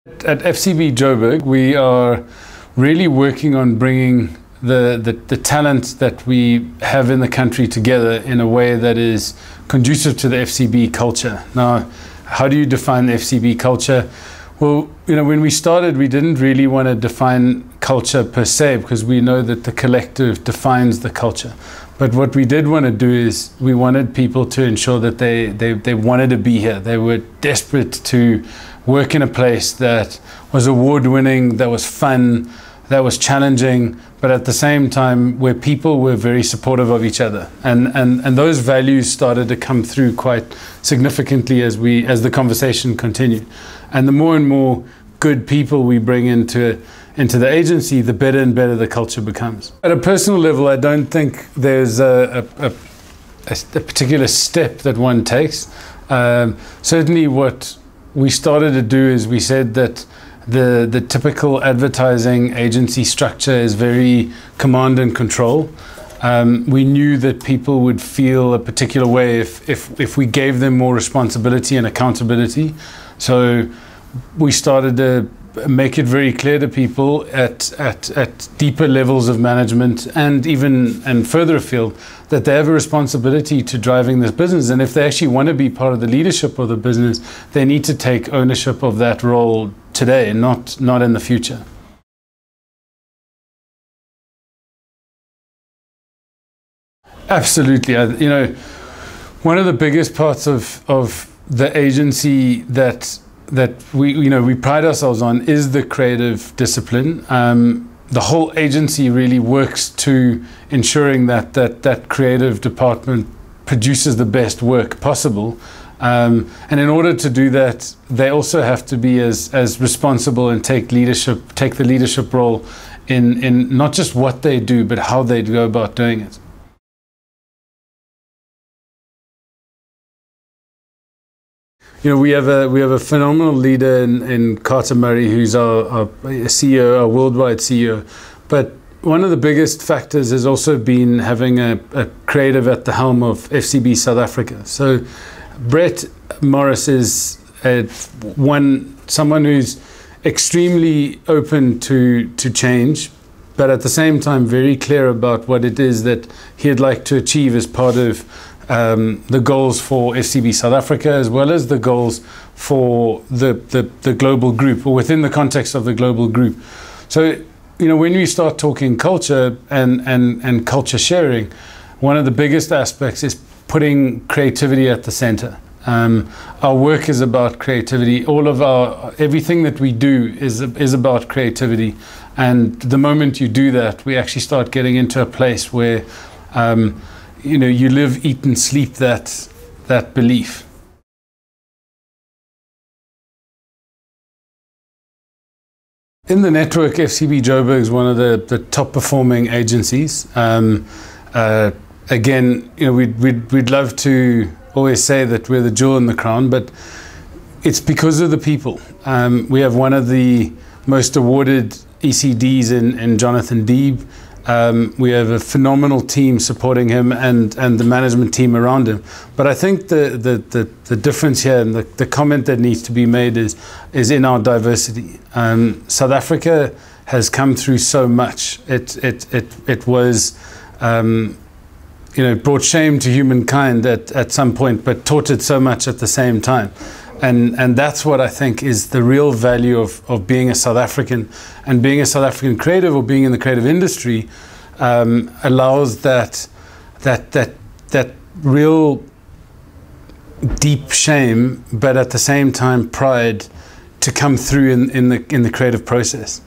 At FCB Joburg, we are really working on bringing the talent that we have in the country together in a way that is conducive to the FCB culture. Now, how do you define the FCB culture? Well, when we started, we didn't really want to define culture per se, because we know that the collective defines the culture. But what we did want to do is we wanted people to ensure that they wanted to be here. They were desperate to work in a place that was award-winning, that was fun, that was challenging, but at the same time where people were very supportive of each other. And those values started to come through quite significantly as the conversation continued. And the more and more good people we bring into the agency, the better and better the culture becomes. At a personal level, I don't think there's a particular step that one takes. Certainly what we started to do is we said that the typical advertising agency structure is very command and control. We knew that people would feel a particular way if we gave them more responsibility and accountability. So we started to make it very clear to people at deeper levels of management and further afield that they have a responsibility to driving this business, and if they actually want to be part of the leadership of the business, they need to take ownership of that role today, not in the future. Absolutely. One of the biggest parts of the agency that we pride ourselves on is the creative discipline. The whole agency really works to ensuring that creative department produces the best work possible. And in order to do that, they also have to be as responsible and take the leadership role in not just what they do, but how they go about doing it. We have a phenomenal leader in Carter Murray, who's our CEO, our worldwide CEO. But one of the biggest factors has also been having a creative at the helm of FCB South Africa. So Brett Morris is someone who's extremely open to change, but at the same time very clear about what it is that he'd like to achieve as part of the goals for FCB South Africa, as well as the goals for the global group, or within the context of the global group. So, when we start talking culture and culture sharing, one of the biggest aspects is putting creativity at the center. Our work is about creativity. Everything that we do is about creativity. And the moment you do that, we actually start getting into a place where you live, eat and sleep that belief. In the network, FCB Joburg is one of the top performing agencies. Again, we'd love to always say that we're the jewel in the crown, but it's because of the people. We have one of the most awarded ECDs in Jonathan Deeb. We have a phenomenal team supporting him and the management team around him. But I think the difference here, and the comment that needs to be made is in our diversity. South Africa has come through so much. It was brought shame to humankind at some point, but taught it so much at the same time. And that's what I think is the real value of being a South African, and being a South African creative, or being in the creative industry, allows that real deep shame, but at the same time pride, to come through in the creative process.